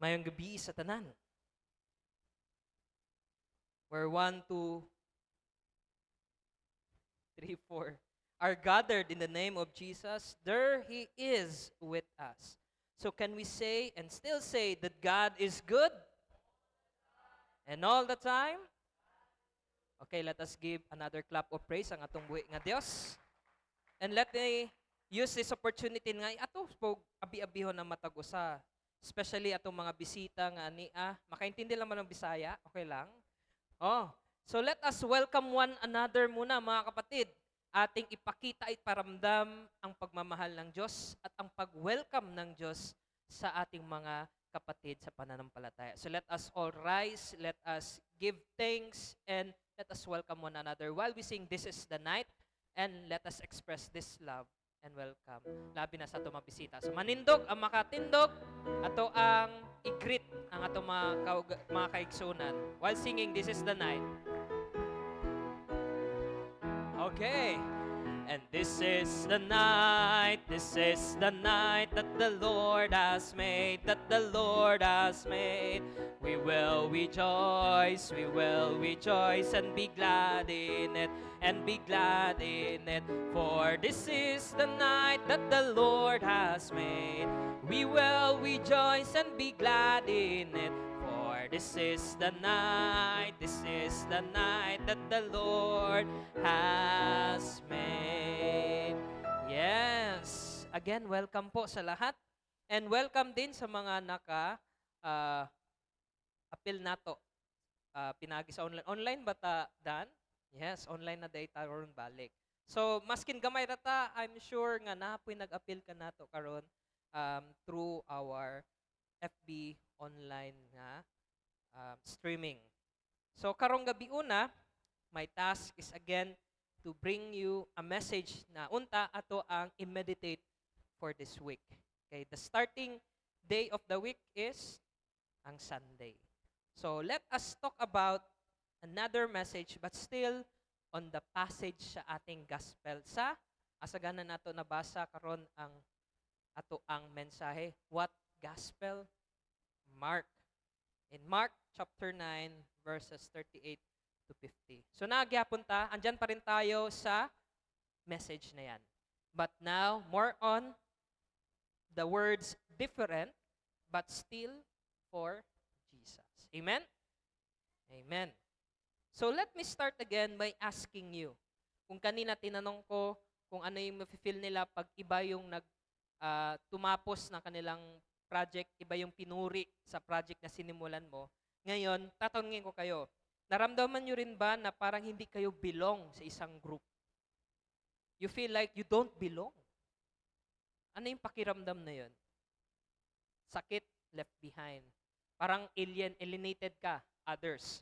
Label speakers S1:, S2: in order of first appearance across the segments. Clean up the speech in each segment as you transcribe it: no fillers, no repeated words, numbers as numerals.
S1: Mayong gabi sa tanan. Where one, two, three, four are gathered in the name of Jesus, there He is with us. So can we say and still say that God is good and all the time? Okay, let us give another clap of praise ang atong buhi nga Dios. And let me use this opportunity nga ato pog abi-abihon na matag usa. Especially atong mga bisita nga ania, makaintindi lang man ng Bisaya, okay lang. Oh, so let us welcome one another muna mga kapatid. Ating ipakita at paramdam ang pagmamahal ng Diyos at ang pag-welcome ng Diyos sa ating mga kapatid sa pananampalataya. So let us all rise, let us give thanks, and let us welcome one another while we sing This is the Night, and let us express this love and welcome. Labi na sa ato mga bisita. So manindog ang makatindog, ato ang i-greet ang ato mga kaigsunan while singing This is the Night. Okay. And this is the night, this is the night that the Lord has made, that the Lord has made. We will rejoice and be glad in it, and be glad in it. For this is the night that the Lord has made. We will rejoice and be glad in it. For this is the night that the Lord has made. Yes. Again, welcome po sa lahat. And welcome din sa mga uh, appeal nato. Pinagi sa online. Online ba ta, Dan? Yes, online na data ron balik. So, maskin gamay rata, I'm sure nga napoy nag-appeal ka nato karon through our FB online nga streaming. So karong gabi una, my task is again to bring you a message na unta ato ang i-meditate for this week. Okay, the starting day of the week is ang Sunday. So let us talk about another message but still on the passage sa ating gospel sa asagana nato nabasa karon ang ato ang mensahe. What gospel? Mark. In Mark chapter 9 verses 38 to 50. So nagyapon ta, andyan pa rin tayo sa message na yan. But now, more on the words different but still for Jesus. Amen? Amen. So let me start again by asking you. Kung kanina tinanong ko kung ano yung mafe-feel nila pag iba yung tumapos ng kanilang project, iba yung pinuri sa project na sinimulan mo. Ngayon, tatanungin ko kayo, naramdaman nyo rin ba na parang hindi kayo belong sa isang group? You feel like you don't belong? Ano yung pakiramdam na yun? Sakit, left behind. Parang alienated ka, others.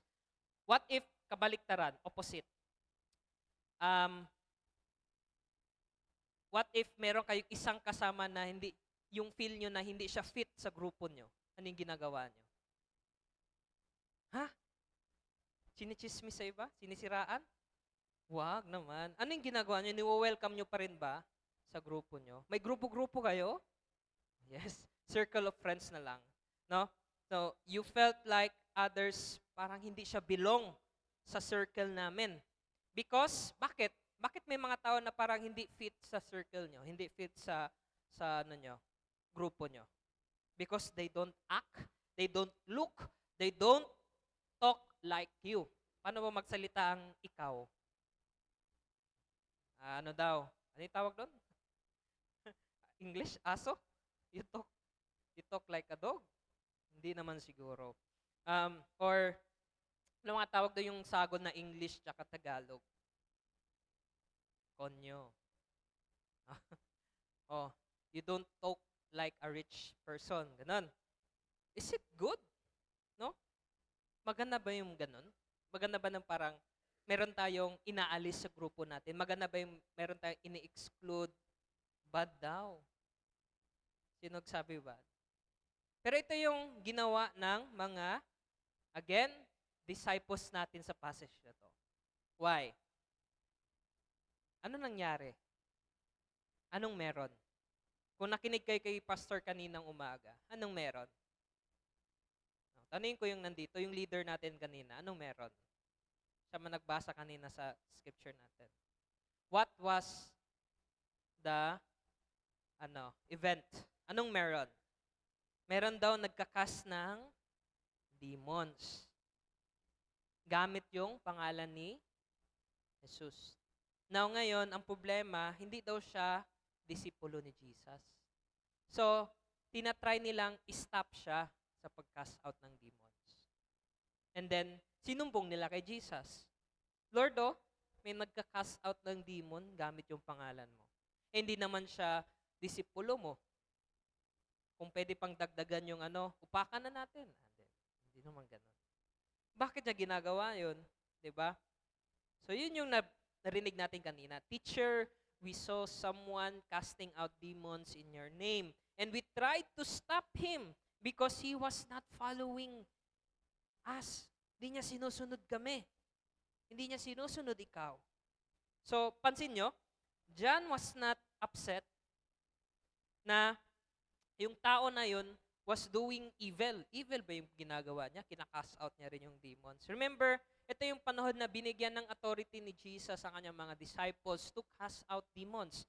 S1: What if kabaliktaran, opposite? What if meron kayong isang kasama na hindi, yung feel nyo na hindi siya fit sa grupo nyo? Anong ginagawa nyo? Ha? Sinichismis sa iba? Sinisiraan? Wag naman. Anong ginagawa nyo? Niwo-welcome nyo pa rin ba sa grupo nyo? May grupo-grupo kayo? Yes. Circle of friends na lang. No? So, you felt like others parang hindi siya belong sa circle namin. Because, bakit? Bakit may mga tao na parang hindi fit sa circle nyo? Hindi fit sa ano nyo? Grupo nyo? Because they don't act, they don't look, they don't talk like you. Paano mo magsalita ang ikaw? Ano daw? Ano yung tawag doon? English? Aso? You talk like a dog? Hindi naman siguro. Or, ano mga tawag doon yung sagol na English tsaka Tagalog? Konyo. Oh, you don't talk like a rich person. Ganon. Is it good? No? Maganda ba yung ganon? Maganda ba ng parang meron tayong inaalis sa grupo natin? Maganda ba yung meron tayong ini-exclude? Bad daw. Sino nagsabi bad? Pero ito yung ginawa ng mga, again, disciples natin sa passage na to. Why? Ano nangyari? Anong meron? Kung nakinig kayo kay pastor kaninang umaga, anong meron? Tanungin ko yung nandito, yung leader natin kanina, anong meron? Siya man nagbasa kanina sa scripture natin. What was the event? Anong meron? Meron daw nagkakas ng demons. Gamit yung pangalan ni Jesus. Now ngayon, ang problema, hindi daw siya disipulo ni Jesus. So, tinatry nilang stop siya sa pag-cast out ng demons. And then, sinumbong nila kay Jesus. Lord, may nagka-cast out ng demon gamit yung pangalan mo. Hindi naman siya disipulo mo. Kung pwede pang dagdagan yung upakan na natin. Hindi naman ganun. Bakit niya ginagawa yun? 'Di ba? So, yun yung narinig natin kanina. Teacher, we saw someone casting out demons in your name. And we tried to stop him because he was not following us. Hindi niya sinusunod kami. Hindi niya sinusunod ikaw. So, pansin nyo, John was not upset na yung tao na yun was doing evil. Evil ba yung ginagawa niya? Kinakast out niya rin yung demons. Remember, ito yung panahon na binigyan ng authority ni Jesus sa kanyang mga disciples to cast out demons.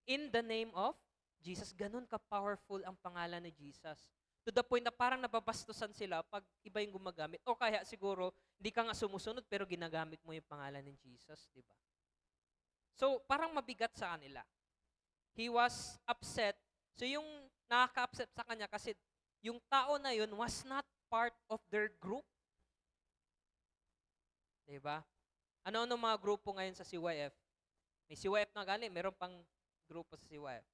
S1: In the name of Jesus. Ganun ka-powerful ang pangalan ni Jesus. To the point na parang nababastusan sila pag iba yung gumagamit. O kaya siguro, hindi ka nga sumusunod pero ginagamit mo yung pangalan ni Jesus, di ba? So, parang mabigat sa kanila. He was upset. So, yung nakaka-upset sa kanya kasi yung tao na yun was not part of their group. Diba? Ano-ano mga grupo ngayon sa CYF? May CYF na gali, meron pang grupo sa CYF.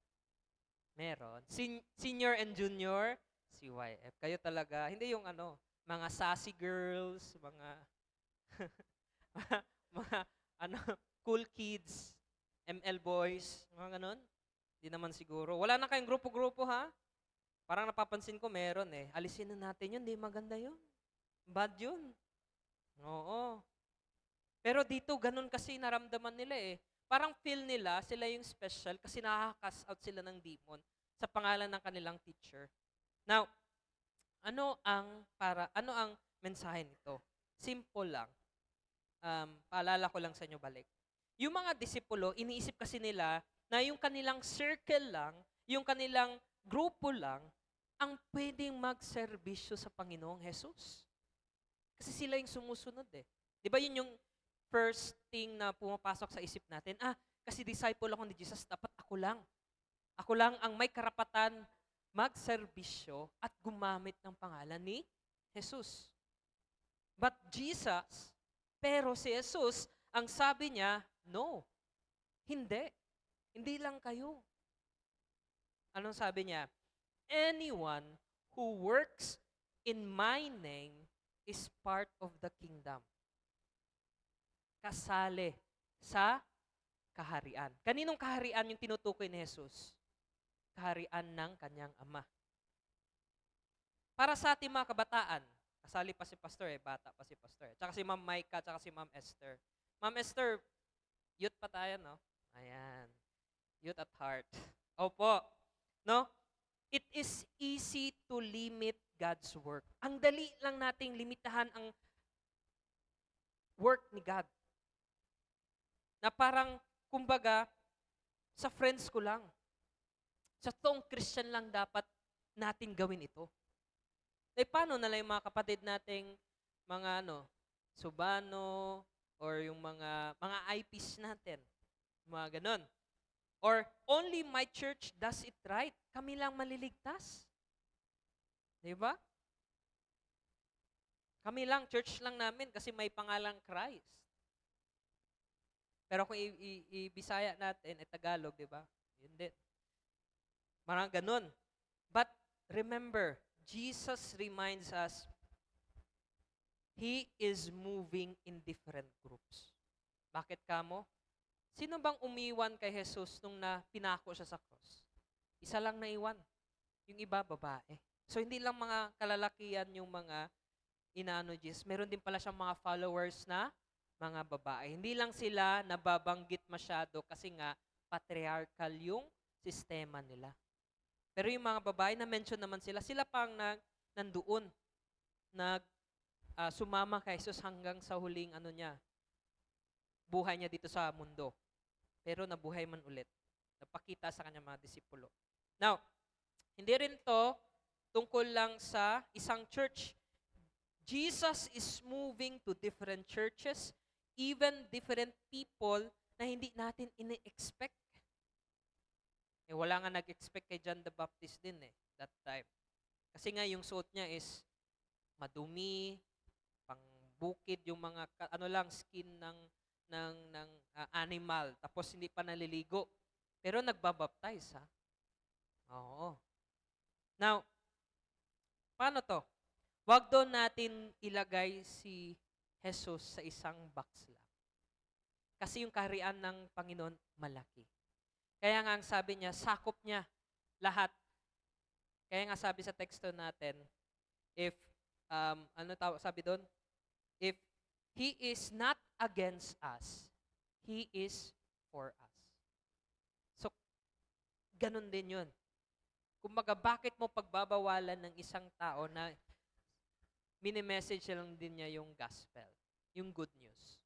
S1: Meron. Senior and junior, CYF. Kayo talaga, hindi yung mga sassy girls, mga, mga cool kids, ML boys, mga ganon. Hindi naman siguro. Wala na kayong grupo-grupo, ha? Parang napapansin ko, meron eh. Alisin na natin yun, di maganda yun. Bad yun. Oo. Pero dito, ganun kasi naramdaman nila eh. Parang feel nila, sila yung special kasi nakaka-cast out sila ng demon sa pangalan ng kanilang teacher. Now, ano ang mensahe nito? Simple lang. Paalala ko lang sa inyo balik. Yung mga disipulo, iniisip kasi nila na yung kanilang circle lang, yung kanilang grupo lang, ang pwedeng magserbisyo sa Panginoong Jesus. Kasi sila yung sumusunod eh. Di ba yun yung first thing na pumapasok sa isip natin? Kasi disciple ako ni Jesus, dapat ako lang. Ako lang ang may karapatan magserbisyo at gumamit ng pangalan ni Jesus. But Jesus, pero si Jesus, ang sabi niya, no. Hindi. Hindi lang kayo. Anong sabi niya? Anyone who works in my name is part of the kingdom. Kasali sa kaharian. Kaninong kaharian yung tinutukoy ni Jesus? Kaharian ng kanyang Ama. Para sa ating mga kabataan, kasali pa si Pastor bata pa si Pastor. Tsaka si Ma'am Micah, tsaka si Ma'am Esther. Ma'am Esther, youth pa tayo, no? Ayan. Youth at heart. Opo. No? It is easy to limit God's work. Ang dali lang nating limitahan ang work ni God. Na parang, kumbaga, sa friends ko lang. Sa toong Christian lang dapat natin gawin ito. Paano na lang yung mga kapatid nating mga Subano, or yung mga IPs natin. Mga ganon. Or only my church does it right. Kami lang maliligtas. Di ba? Kami lang, church lang namin kasi may pangalang Christ. Pero kung i-Bisaya natin, Tagalog, di ba? Yun din. Marang ganun. But remember, Jesus reminds us, He is moving in different groups. Bakit kamo? Sino bang umiwan kay Jesus nung pinako siya sa cross? Isa lang naiwan. Yung iba, babae. So, hindi lang mga kalalakihan yung mga inaano Jesus. Meron din pala siyang mga followers na mga babae. Hindi lang sila nababanggit masyado kasi nga patriarchal yung sistema nila. Pero yung mga babae, na-mention naman sila pang nandoon.
S2: sumama kay Jesus hanggang sa huling ano niya, buhay niya dito sa mundo. Pero nabuhay man ulit. Napakita sa kanya mga disipulo. Now, hindi rin to tungkol lang sa isang church. Jesus is moving to different churches, even different people na hindi natin ini-expect. Wala nga nag-expect kay John the Baptist din that time. Kasi nga yung suot niya is madumi, pangbukid yung mga ano lang skin ng animal tapos hindi pa naliligo. Pero nagbabaptize ha. Oo. Now, paano to? Wag doon natin ilagay si Jesus sa isang box lang. Kasi yung kaharian ng Panginoon malaki. Kaya nga ang sabi niya, sakop niya lahat. Kaya nga sabi sa teksto natin, if sabi doon? If He is not against us, He is for us. So, ganun din yun. Kumbaga, bakit mo pagbabawalan ng isang tao na mini-message lang din niya yung gospel, yung good news.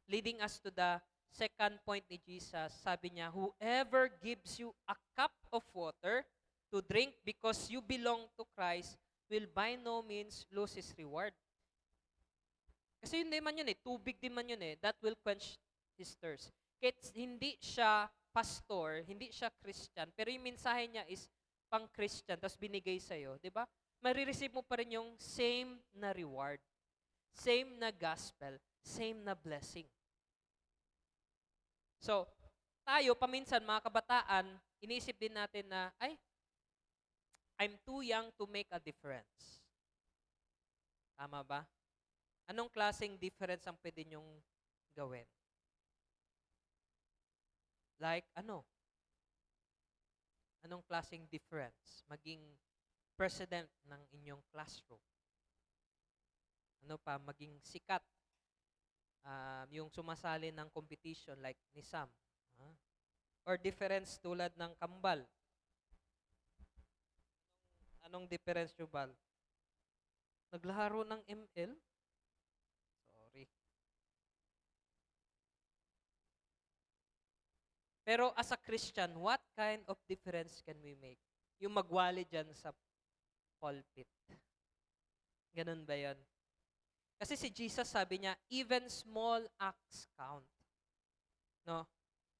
S2: Leading us to the second point ni Jesus, sabi niya, whoever gives you a cup of water to drink because you belong to Christ will by no means lose his reward. Kasi yun din man yun tubig din man yun that will quench his thirst. Kahit hindi siya pastor, hindi siya Christian, pero yung mensahe niya is pang Christian, tapos binigay sa'yo, di ba? Marireceive mo pa rin yung same na reward, same na gospel, same na blessing. So, tayo, paminsan, mga kabataan, iniisip din natin na, I'm too young to make a difference. Tama ba? Anong klaseng difference ang pwede nyong gawin? Like, ano? Anong klaseng difference? Maging president ng inyong classroom. Ano pa? Maging sikat. Yung sumasali ng competition like ni Sam. Or difference tulad ng kambal. Anong difference, Jubal? Naglaro ng ML? Sorry. Pero as a Christian, what kind of difference can we make? Yung magwali dyan sa pulpit. Ganun ba yun? Kasi si Jesus sabi niya, even small acts count. No?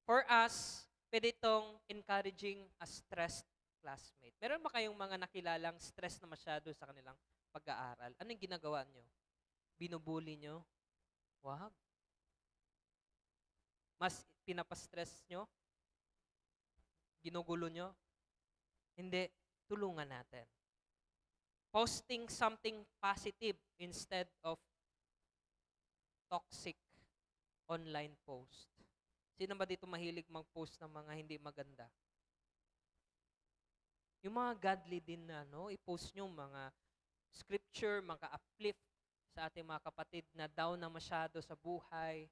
S2: For us, pwede itong encouraging a stressed classmate. Meron ba kayong mga nakilalang stress na masyado sa kanilang pag-aaral? Ano yung ginagawa nyo? Binubuli nyo? Wag. Mas pinapastress nyo? Ginugulo nyo? Hindi. Tulungan natin. Posting something positive instead of toxic online post. Sino ba dito mahilig mag-post ng mga hindi maganda? Yung mga godly din na, i-post nyo mga scripture, mga uplift sa ating mga kapatid na down na masyado sa buhay.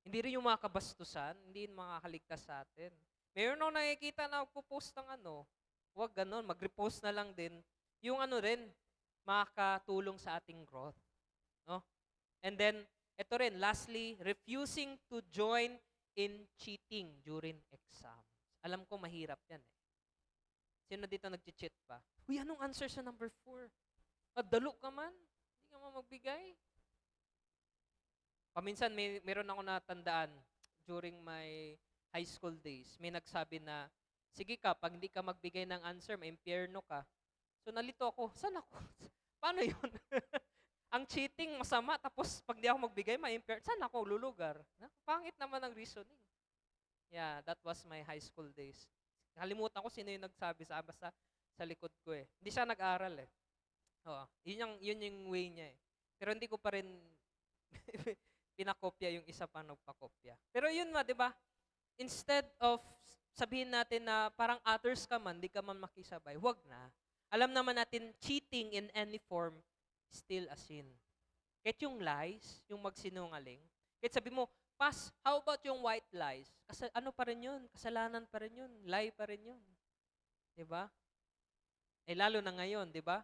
S2: Hindi rin yung mga kabastusan, hindi yung makakaligtas sa atin. Mayroon akong nakikita na magpo-post ng huwag ganon, mag-repost na lang din. Yung rin, makakatulong sa ating growth. No? And then, ito rin, lastly, refusing to join in cheating during exams. Alam ko, mahirap yan Sino dito nag-cheat pa? Uy, anong answer sa number 4? Dalo ka man? Hindi ka man magbigay? Paminsan, meron ako natandaan during my high school days. May nagsabi na, sige ka, pag hindi ka magbigay ng answer, may impyerno ka. So, nalito ako. Saan ako? Paano yun? Ang cheating, masama. Tapos, pag di ako magbigay, may impyerno. Saan ako lulugar? Pangit naman ang reasoning. Yeah, that was my high school days. Kalimutan ko sino yung nagsabi basta sa likod ko Hindi siya nag-aral Oo. Yun yung way niya Pero hindi ko pa rin pinakopya yung isa pang nagpakopya. Pero yun di ba? Instead of sabihin natin na parang others ka man, di ka man makisabay, wag na. Alam naman natin, cheating in any form still a sin. Kahit yung lies, yung magsinungaling, kahit sabi mo, Pas, how about yung white lies? Kasi ano pa rin yun? Kasalanan pa rin yun. Lie pa rin yun. Diba? Lalo na ngayon, diba?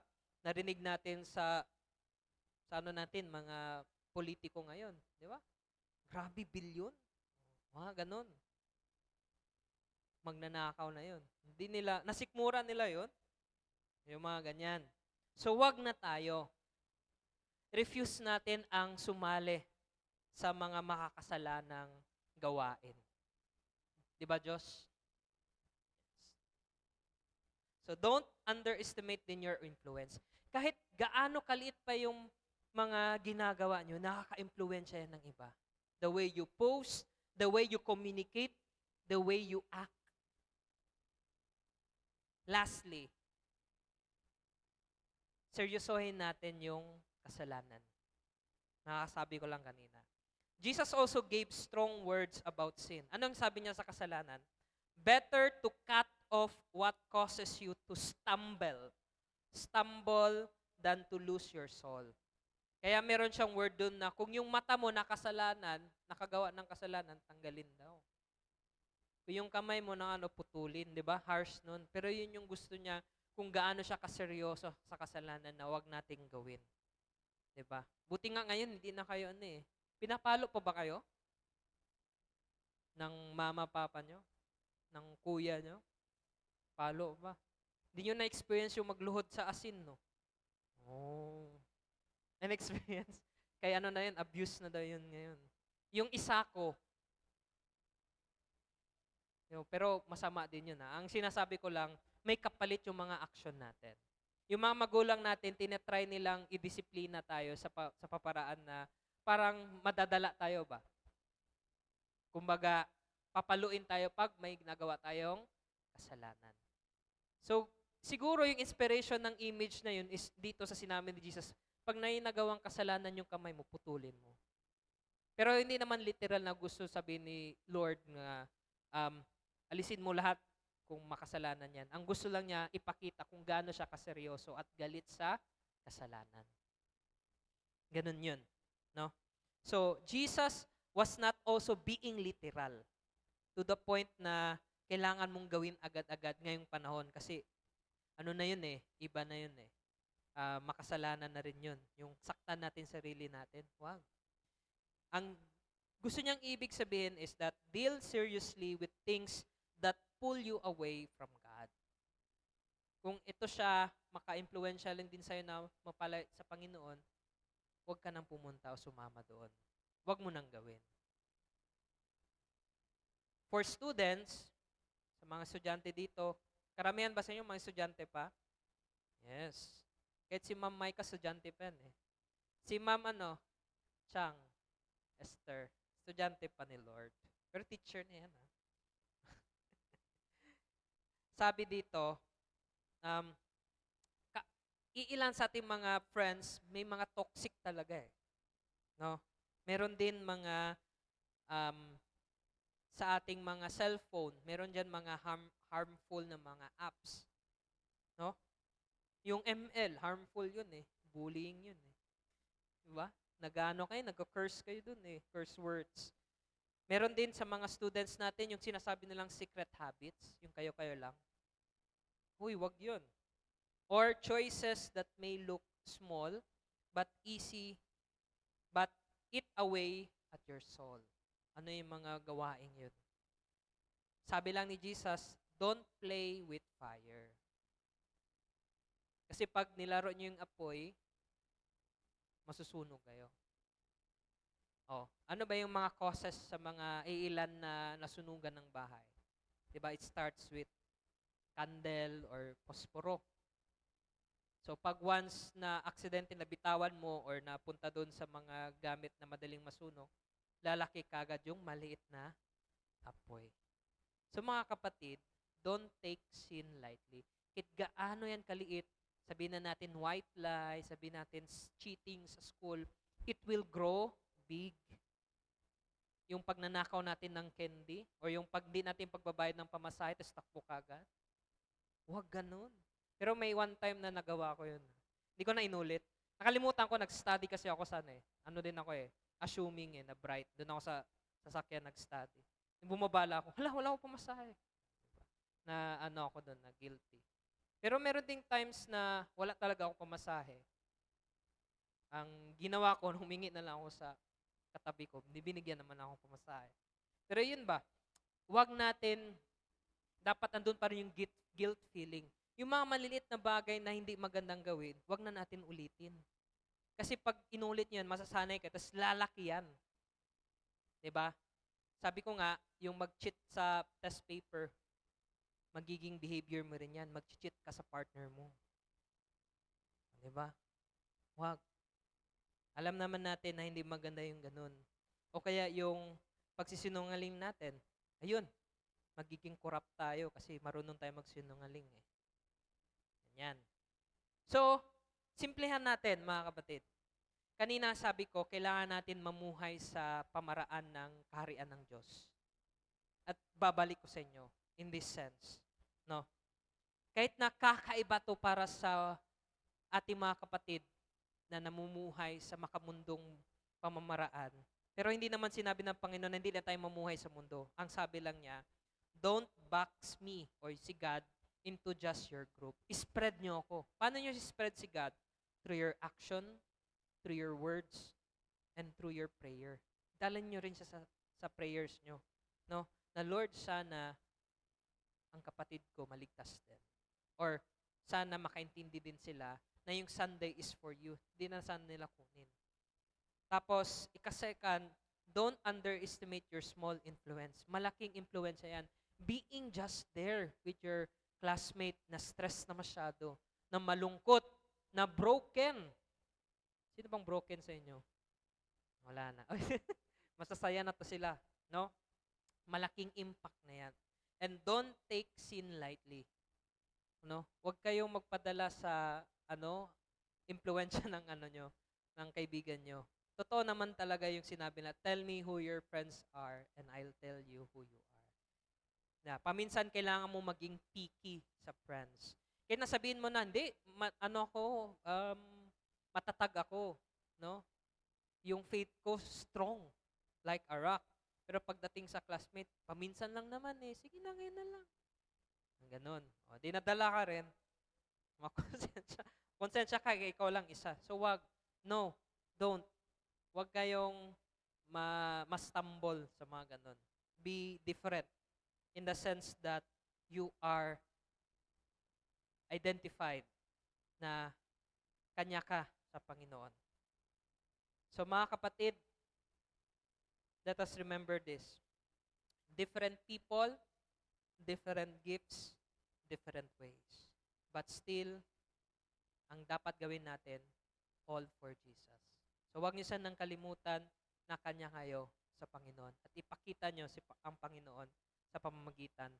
S2: narinig natin sa ano natin, mga politiko ngayon, di ba? Grabe, bilyon. Mga ganon. Magnanakaw na yun. Hindi nila, nasikmura nila yun. Yung mga ganyan. So, wag na tayo. Refuse natin ang sumali sa mga makakasalanang gawain. Di ba, Diyos? So, don't underestimate din your influence. Kahit gaano kaliit pa yung mga ginagawa nyo, nakaka-impluensya yan ng iba. The way you post, the way you communicate, the way you act. Lastly, seryosohin natin yung kasalanan. Nakakasabi ko lang kanina. Jesus also gave strong words about sin. Anong sabi niya sa kasalanan? Better to cut off what causes you to stumble than to lose your soul. Kaya meron siyang word dun na kung yung mata mo nakasalanan, nakagawa ng kasalanan, tanggalin daw. Kung yung kamay mo na putulin, di ba? Harsh nun. Pero yun yung gusto niya kung gaano siya kaseryoso sa kasalanan na wag nating gawin. Di ba? Buti nga ngayon, hindi na kayo Pinapalo pa ba kayo? Ng mama, papa nyo? Ng kuya nyo? Palo ba? Hindi nyo na-experience yung magluhod sa asin, no? Oh. An-experience? Kaya na yun, abuse na daw yun ngayon. Yung isa ko, pero masama din yun. Ang sinasabi ko lang, may kapalit yung mga action natin. Yung mga magulang natin, tinetry nilang idisiplina tayo sa paparaan na parang madadala tayo ba? Kumbaga, papaluin tayo pag may ginagawa tayong kasalanan. So, siguro yung inspiration ng image na yun is dito sa sinabi ni Jesus, pag nagawang kasalanan yung kamay mo, putulin mo. Pero hindi naman literal na gusto sabihin ni Lord na alisin mo lahat kung makasalanan yan. Ang gusto lang niya ipakita kung gaano siya kaseryoso at galit sa kasalanan. Ganun yun. No? So, Jesus was not also being literal to the point na kailangan mong gawin agad-agad ngayong panahon kasi ano na yun iba na yun makasalanan na rin yun. Yung saktan natin sarili natin. Wag. Ang gusto niyang ibig sabihin is that deal seriously with things that pull you away from God. Kung ito siya, maka-influential din sa'yo na mapalay sa Panginoon, huwag ka nang pumunta o sumama doon. Huwag mo nang gawin. For students, sa mga estudyante dito, karamihan ba sa inyo mga estudyante pa? Yes. Kahit si Ma'am Micah, estudyante pa yan Si Ma'am Chang, Esther, estudyante pa ni Lord. Pero teacher na yan Sabi dito, iilan sa ating mga friends, may mga toxic talaga No? Meron din mga sa ating mga cellphone, meron diyan mga harmful na mga apps. No? Yung ML, harmful yun Bullying yun Diba? Nagano kayo, nagka-curse kayo dun curse words. Meron din sa mga students natin yung sinasabi nilang secret habits, yung kayo-kayo lang. Uy, wag yun. Or choices that may look small but easy but eat away at your soul. Ano yung mga gawain yun? Sabi lang ni Jesus, don't play with fire. Kasi pag nilaro nyo yung apoy, masusunog kayo. Ano ba yung mga causes sa mga iilan na nasunugan ng bahay? Diba? It starts with candle or posporo. So pag once na aksidente na bitawan mo or napunta doon sa mga gamit na madaling masunog, lalaki kagad yung maliit na apoy. So mga kapatid, don't take sin lightly. Kahit gaano yan kaliit, sabihin na natin white lie, sabihin natin cheating sa school, it will grow big. Yung pagnanakaw natin ng candy or yung pag di natin pagbabayad ng pamasahe, tapos takbo kagad. Huwag ganun. Pero may one time na nagawa ko yun. Hindi ko na inulit. Nakalimutan ko, nag-study kasi ako sana Ano din ako assuming na bright. Doon ako sa sasakyan nag-study. Bumabala ako, wala ako pamasahe. Na ako doon, na guilty. Pero meron ding times na wala talaga akong pamasahe. Ang ginawa ko, humingi na lang ako sa katabi ko. Binigyan naman ako pamasahe. Pero yun ba, wag natin, dapat andun pa rin yung guilt feeling. Yung mga maliliit na bagay na hindi magandang gawin, wag na natin ulitin. Kasi pag inulit nyo yan, masasanay ka, tapos lalaki yan. 'Di ba? Sabi ko nga, yung mag-cheat sa test paper, magiging behavior mo rin yan. Mag-cheat ka sa partner mo. 'Di ba? Wag. Alam naman natin na hindi maganda yung ganun. O kaya yung pagsisinungaling natin, ayun, magiging corrupt tayo kasi marunong tayo magsinungaling eh. Yan. So, simplehan natin mga kapatid. Kanina sabi ko, kailangan natin mamuhay sa pamaraan ng kaharian ng Diyos. At babalik ko sa inyo in this sense. No? Kahit nakakaiba to para sa ating mga kapatid na namumuhay sa makamundong pamamaraan. Pero hindi naman sinabi ng Panginoon na hindi na tayo mamuhay sa mundo. Ang sabi lang niya, don't box me or si God into just your group. Spread nyo ako. Paano nyo spread si God? Through your action, through your words, and through your prayer. Dalan nyo rin siya sa prayers nyo. No? Na Lord, sana ang kapatid ko maligtas din. Or sana makaintindi din sila na yung Sunday is for you. Hindi na sana nila kunin. Tapos, ika-second, don't underestimate your small influence. Malaking influence yan. Being just there with your classmate na stress na masyado, na malungkot, na broken. Sino bang broken sa inyo? Wala na. Masasaya na to sila. No? Malaking impact na yan. And don't take sin lightly. No? Huwag kayong magpadala sa impluwensya ng nyo, ng kaibigan nyo. Totoo naman talaga yung sinabi na, tell me who your friends are and I'll tell you who you are. Na, paminsan kailangan mo maging picky sa friends. Kaya nasabihin mo na, hindi, matatag ako. No? Yung faith ko strong, like a rock. Pero pagdating sa classmate, paminsan lang naman eh, sige na ngayon na lang. Ganon. O, di nadala ka rin, konsensya ka, ikaw lang isa. So wag, no, don't. Wag kayong ma-stumble sa mga ganon. Be different in the sense that you are identified na kanya ka sa Panginoon. So mga kapatid, let us remember this. Different people, different gifts, different ways. But still, ang dapat gawin natin, all for Jesus. So huwag niyo sanang kalimutan na kanya kayo sa Panginoon at ipakita niyo ang Panginoon sa pamamagitan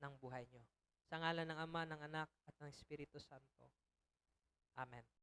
S2: ng buhay niyo. Sa ngalan ng Ama, ng Anak, at ng Espiritu Santo. Amen.